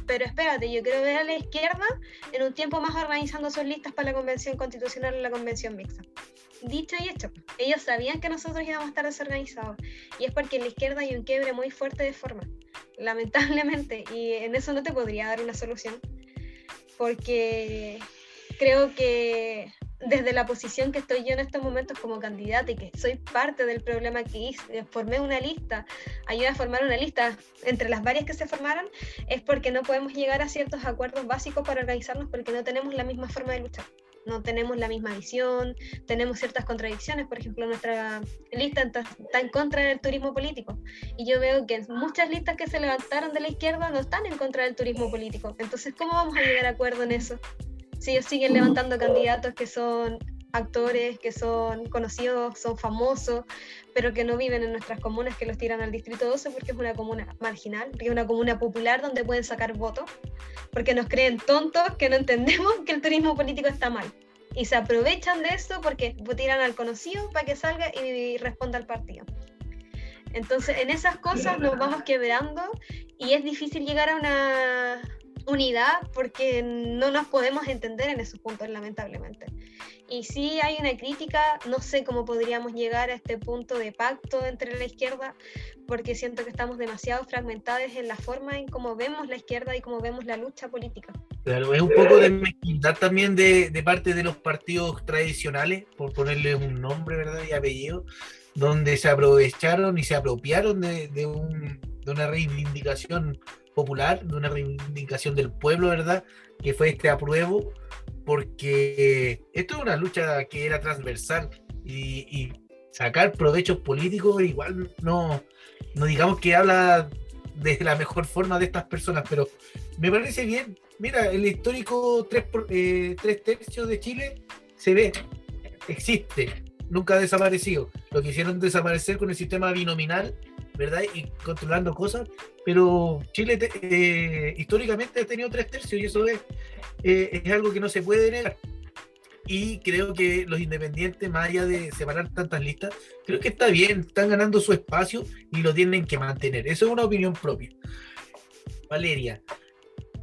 pero espérate, yo quiero ver a la izquierda en un tiempo más organizando sus listas para la convención constitucional o la convención mixta. Dicho y hecho, ellos sabían que nosotros íbamos a estar desorganizados, y es porque en la izquierda hay un quiebre muy fuerte de forma, lamentablemente, y en eso no te podría dar una solución, porque creo que desde la posición que estoy yo en estos momentos como candidata, y que soy parte del problema que hice, formé una lista, ayudé a formar una lista entre las varias que se formaron, es porque no podemos llegar a ciertos acuerdos básicos para organizarnos, porque no tenemos la misma forma de luchar. No tenemos la misma visión, tenemos ciertas contradicciones. Por ejemplo, nuestra lista está en contra del turismo político, y yo veo que muchas listas que se levantaron de la izquierda no están en contra del turismo político. Entonces, ¿cómo vamos a llegar a acuerdo en eso? Si ellos siguen levantando candidatos que son actores, que son conocidos, son famosos, pero que no viven en nuestras comunas, que los tiran al distrito 12 porque es una comuna marginal, porque es una comuna popular donde pueden sacar votos, porque nos creen tontos que no entendemos que el turismo político está mal, y se aprovechan de eso porque tiran al conocido para que salga y responda al partido. Entonces, en esas cosas nos vamos quebrando, y es difícil llegar a una unidad porque no nos podemos entender en esos puntos, lamentablemente. Y sí hay una crítica, no sé cómo podríamos llegar a este punto de pacto entre la izquierda, porque siento que estamos demasiado fragmentados en la forma en cómo vemos la izquierda y cómo vemos la lucha política. Claro, es un poco de mezquindad también de parte de los partidos tradicionales, por ponerle un nombre, ¿verdad?, y apellido, donde se aprovecharon y se apropiaron de una reivindicación popular, de una reivindicación del pueblo, ¿verdad?, que fue este apruebo, porque esto es una lucha que era transversal, y sacar provechos políticos igual no digamos que habla de la mejor forma de estas personas, pero me parece bien. Mira, el histórico 3/3 de Chile se ve, existe, nunca ha desaparecido. Lo quisieron desaparecer con el sistema binominal, ¿verdad?, y controlando cosas, pero Chile históricamente ha tenido 3/3, y eso es algo que no se puede negar. y creo que los independientes, más allá de separar tantas listas, creo que está bien, están ganando su espacio y lo tienen que mantener. Eso es una opinión propia. Valeria,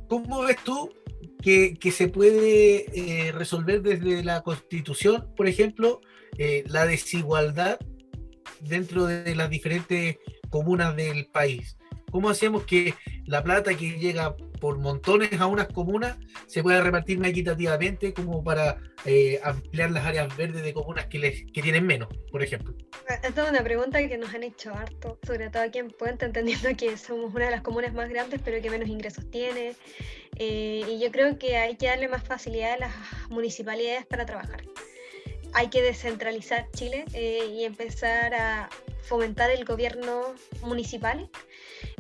¿cómo ves tú que se puede resolver desde la Constitución, por ejemplo, la desigualdad dentro de las diferentes comunas del país? ¿Cómo hacemos que la plata que llega por montones a unas comunas se pueda repartir más equitativamente como para ampliar las áreas verdes de comunas que tienen menos, por ejemplo? Esta es una pregunta que nos han hecho harto, sobre todo aquí en Puente, entendiendo que somos una de las comunas más grandes, pero que menos ingresos tiene. Y yo creo que hay que darle más facilidad a las municipalidades para trabajar. Hay que descentralizar Chile y empezar a fomentar el gobierno municipal,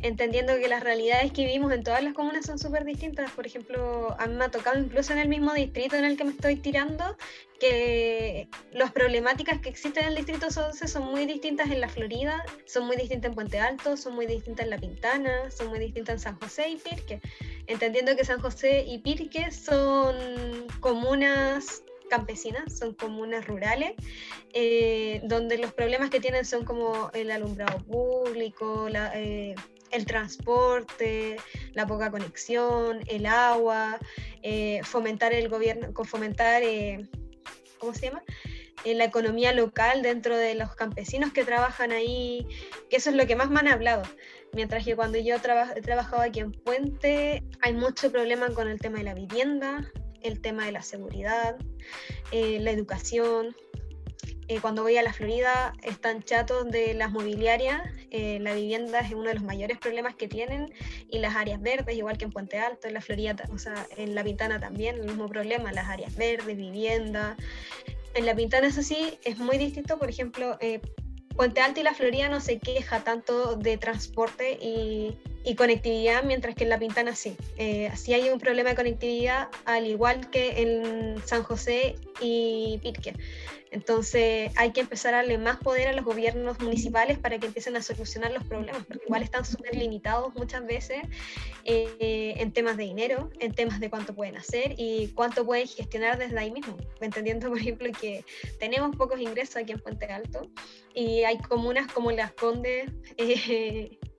entendiendo que las realidades que vivimos en todas las comunas son súper distintas. Por ejemplo, a mí me ha tocado incluso en el mismo distrito en el que me estoy tirando, que las problemáticas que existen en el distrito 11 son muy distintas en La Florida, son muy distintas en Puente Alto, son muy distintas en La Pintana, son muy distintas en San José y Pirque, entendiendo que San José y Pirque son comunas campesinas, son comunas rurales, donde los problemas que tienen son como el alumbrado público, el transporte, la poca conexión, el agua, fomentar el gobierno, ¿cómo se llama? La economía local dentro de los campesinos que trabajan ahí, que eso es lo que más me han hablado. Mientras que cuando yo he trabajado aquí en Puente, hay mucho problema con el tema de la vivienda, el tema de la seguridad, la educación. Cuando voy a La Florida están chatos de las mobiliarias, la vivienda es uno de los mayores problemas que tienen, y las áreas verdes, igual que en Puente Alto, en La Florida, o sea, en La Pintana también, el mismo problema, las áreas verdes, vivienda. En La Pintana, eso sí, es muy distinto. Por ejemplo, Puente Alto y La Florida no se queja tanto de transporte y conectividad, mientras que en La Pintana sí. Sí hay un problema de conectividad, al igual que en San José y Pirque. Entonces hay que empezar a darle más poder a los gobiernos municipales para que empiecen a solucionar los problemas, porque igual están súper limitados muchas veces en temas de dinero, en temas de cuánto pueden hacer y cuánto pueden gestionar desde ahí mismo. Entendiendo, por ejemplo, que tenemos pocos ingresos aquí en Puente Alto y hay comunas como Las Condes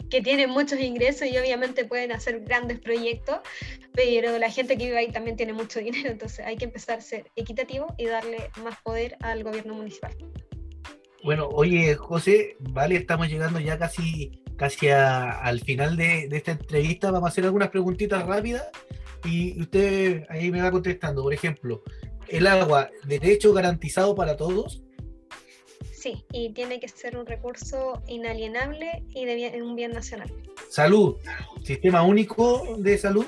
que tienen muchos ingresos y obviamente pueden hacer grandes proyectos, pero la gente que vive ahí también tiene mucho dinero, entonces hay que empezar a ser equitativo y darle más poder al gobierno municipal. Bueno, oye, José, vale, estamos llegando ya casi al final de esta entrevista. Vamos a hacer algunas preguntitas rápidas y usted ahí me va contestando. Por ejemplo, el agua, ¿derecho garantizado para todos? Sí, y tiene que ser un recurso inalienable y un bien nacional. Salud, ¿sistema único de salud?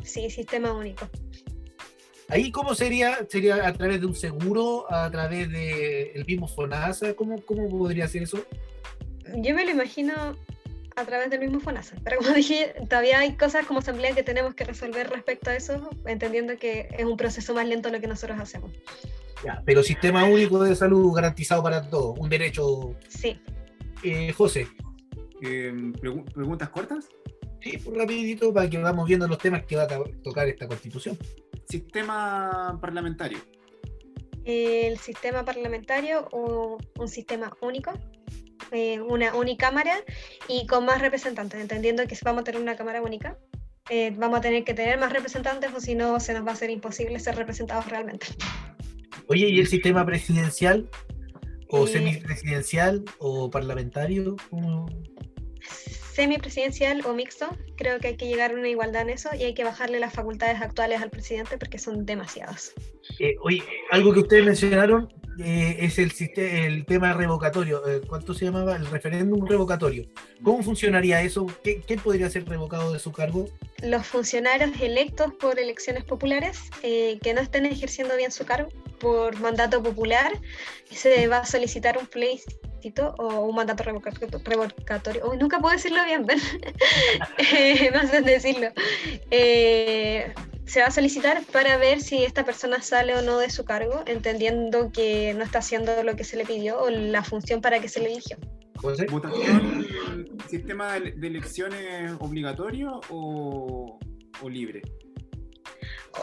Sí, sistema único. ¿Ahí cómo sería? ¿Sería a través de un seguro? ¿A través del mismo FONASA? ¿Cómo podría ser eso? Yo me lo imagino a través del mismo FONASA, pero como dije, todavía hay cosas como asamblea que tenemos que resolver respecto a eso, entendiendo que es un proceso más lento lo que nosotros hacemos. Ya, pero sistema único de salud garantizado para todos, un derecho. Sí. José. ¿Preguntas cortas? Sí, pues rapidito para que vamos viendo los temas que va a tocar esta Constitución. Sistema parlamentario. El sistema parlamentario o un sistema único, una unicámara y con más representantes, entendiendo que vamos a tener una cámara única. Vamos a tener que tener más representantes o si no se nos va a hacer imposible ser representados realmente. Oye, ¿y el sistema presidencial o semipresidencial o parlamentario? Semipresidencial o mixto, creo que hay que llegar a una igualdad en eso y hay que bajarle las facultades actuales al presidente porque son demasiadas. Oye, algo que ustedes mencionaron es el tema revocatorio. ¿Cuánto se llamaba? El referéndum revocatorio. ¿Cómo funcionaría eso? ¿Quién podría ser revocado de su cargo? Los funcionarios electos por elecciones populares que no estén ejerciendo bien su cargo por mandato popular, se va a solicitar un plebiscito o un mandato revocatorio. Oh, nunca puedo decirlo bien, ¿ven? Me hacen decirlo. Se va a solicitar para ver si esta persona sale o no de su cargo, entendiendo que no está haciendo lo que se le pidió o la función para que se le eligió. ¿José? ¿Votación, sistema de elecciones obligatorio o libre?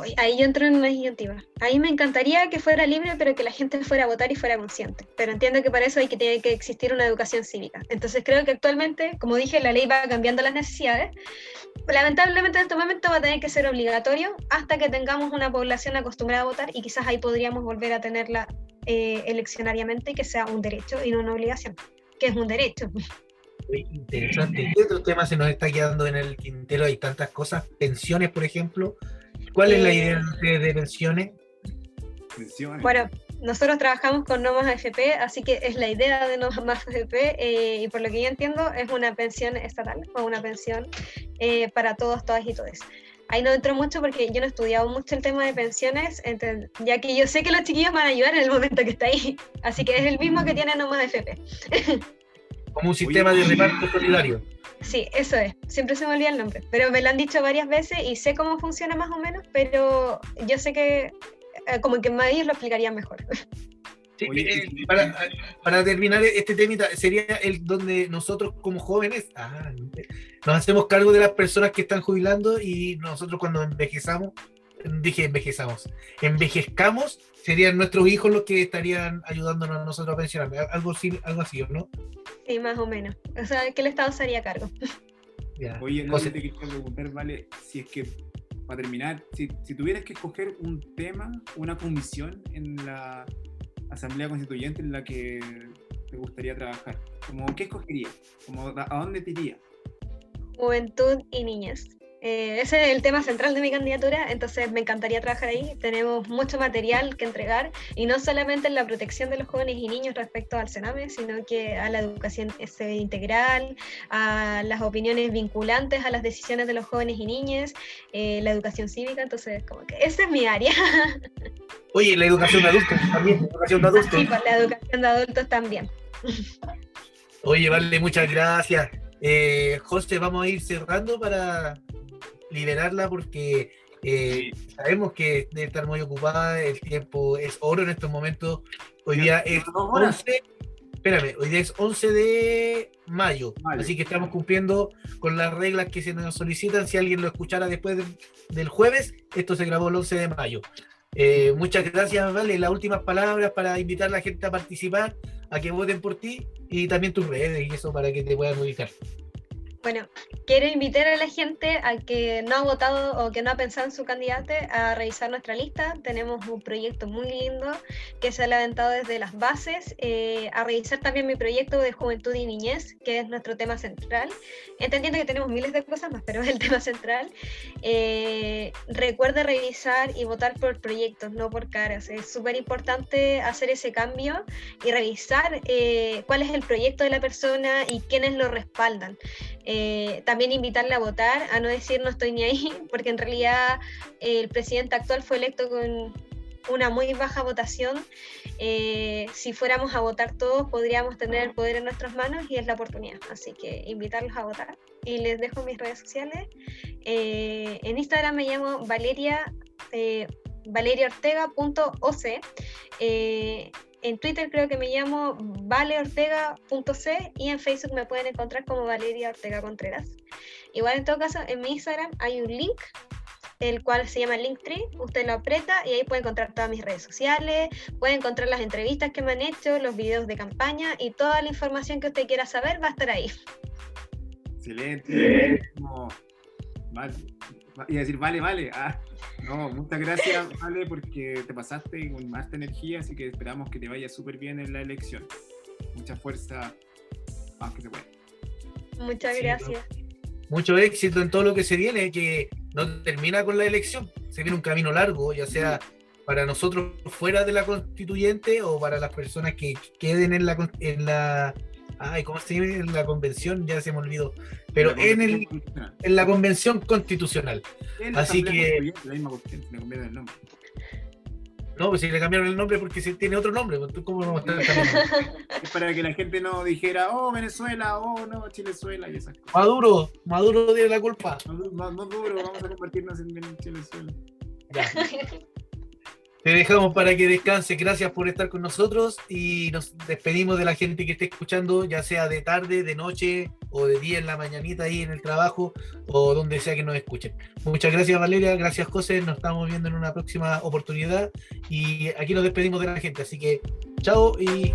Hoy, ahí yo entro en una disyuntiva. Ahí me encantaría que fuera libre, pero que la gente fuera a votar y fuera consciente. Pero entiendo que para eso tiene que existir una educación cívica. Entonces creo que actualmente, como dije, la ley va cambiando las necesidades. Lamentablemente en este momento va a tener que ser obligatorio hasta que tengamos una población acostumbrada a votar y quizás ahí podríamos volver a tenerla eleccionariamente y que sea un derecho y no una obligación, que es un derecho. Interesante. ¿Qué otros temas se nos está quedando en el tintero? Hay tantas cosas. Pensiones, por ejemplo. ¿Cuál es la idea de pensiones? Pensiones. Bueno, nosotros trabajamos con No Más AFP, así que es la idea de No Más AFP, y por lo que yo entiendo es una pensión estatal o una pensión para todos, todas y todes. Ahí no entro mucho porque yo no he estudiado mucho el tema de pensiones, ya que yo sé que los chiquillos van a ayudar en el momento que está ahí, así que es el mismo que tiene No Más AFP. Como un sistema de reparto solidario. Sí, eso es. Siempre se me olvida el nombre, pero me lo han dicho varias veces y sé cómo funciona más o menos, pero yo sé que como que ellos lo explicarían mejor. Sí, para terminar este tema, sería el donde nosotros como jóvenes nos hacemos cargo de las personas que están jubilando y nosotros cuando envejezcamos, serían nuestros hijos los que estarían ayudándonos a nosotros a pensionar. Algo así, ¿no? Sí, más o menos. O sea, que el Estado se haría cargo. Ya. Oye, no te quería preguntar, Vale, si es que, para terminar, si tuvieras que escoger un tema, una comisión en la Asamblea Constituyente en la que te gustaría trabajar, ¿qué escogerías? ¿A dónde te irías? Juventud y niñez. Ese es el tema central de mi candidatura, entonces me encantaría trabajar ahí. Tenemos mucho material que entregar y no solamente en la protección de los jóvenes y niños respecto al Sename, sino que a la educación integral, a las opiniones vinculantes a las decisiones de los jóvenes y niñas, la educación cívica, entonces como que esa es mi área. Oye, la educación de adultos también, educación de adultos. Sí, pues la educación de adultos también. Oye, Vale, muchas gracias. José, vamos a ir cerrando para liberarla porque sabemos que debe estar muy ocupada, el tiempo es oro en estos momentos. Hoy día es 11 de mayo, así que estamos cumpliendo con las reglas que se nos solicitan. Si alguien lo escuchara después del jueves, esto se grabó el 11 de mayo. Muchas gracias, Vale. Las últimas palabras para invitar a la gente a participar, a que voten por ti y también tus redes y eso para que te puedan ubicar. Bueno, quiero invitar a la gente a que no ha votado o que no ha pensado en su candidato a revisar nuestra lista. Tenemos un proyecto muy lindo que se ha levantado desde las bases, a revisar también mi proyecto de juventud y niñez, que es nuestro tema central. Entendiendo que tenemos miles de cosas más, pero es el tema central. Recuerde revisar y votar por proyectos, no por caras. Es súper importante hacer ese cambio y revisar cuál es el proyecto de la persona y quiénes lo respaldan. También invitarle a votar, a no decir no estoy ni ahí, porque en realidad el presidente actual fue electo con una muy baja votación. Si fuéramos a votar todos, podríamos tener el poder en nuestras manos y es la oportunidad. Así que invitarlos a votar. Y les dejo mis redes sociales. En Instagram me llamo valeriaortega.oc. En Twitter creo que me llamo valeortega.c y en Facebook me pueden encontrar como Valeria Ortega Contreras. Igual en todo caso en mi Instagram hay un link, el cual se llama Linktree, usted lo aprieta y ahí puede encontrar todas mis redes sociales, puede encontrar las entrevistas que me han hecho, los videos de campaña y toda la información que usted quiera saber va a estar ahí. Excelente. Vale. Iba a decir, vale. No, muchas gracias, Vale, porque te pasaste con más energía, así que esperamos que te vaya súper bien en la elección. Mucha fuerza, más que se pueda. Muchas gracias. Mucho éxito en todo lo que se viene, que no termina con la elección, se viene un camino largo, ya sea para nosotros fuera de la constituyente o para las personas que queden en la ¿cómo se llama? En la convención, ya se me olvidó, pero en la convención constitucional. Así que la misma cuestión, me cambiaron el nombre. No, pues si le cambiaron el nombre porque si tiene otro nombre, pues ¿cómo no va a estar cambiando? Es para que la gente no dijera, oh, Venezuela, oh, no, Chilezuela y esas cosas. Maduro tiene la culpa. No duro, vamos a convertirnos en Chilezuela. Ya. Te dejamos para que descanse. Gracias por estar con nosotros y nos despedimos de la gente que esté escuchando, ya sea de tarde, de noche o de día en la mañanita ahí en el trabajo o donde sea que nos escuchen. Muchas gracias, Valeria. Gracias, José. Nos estamos viendo en una próxima oportunidad y aquí nos despedimos de la gente. Así que chao y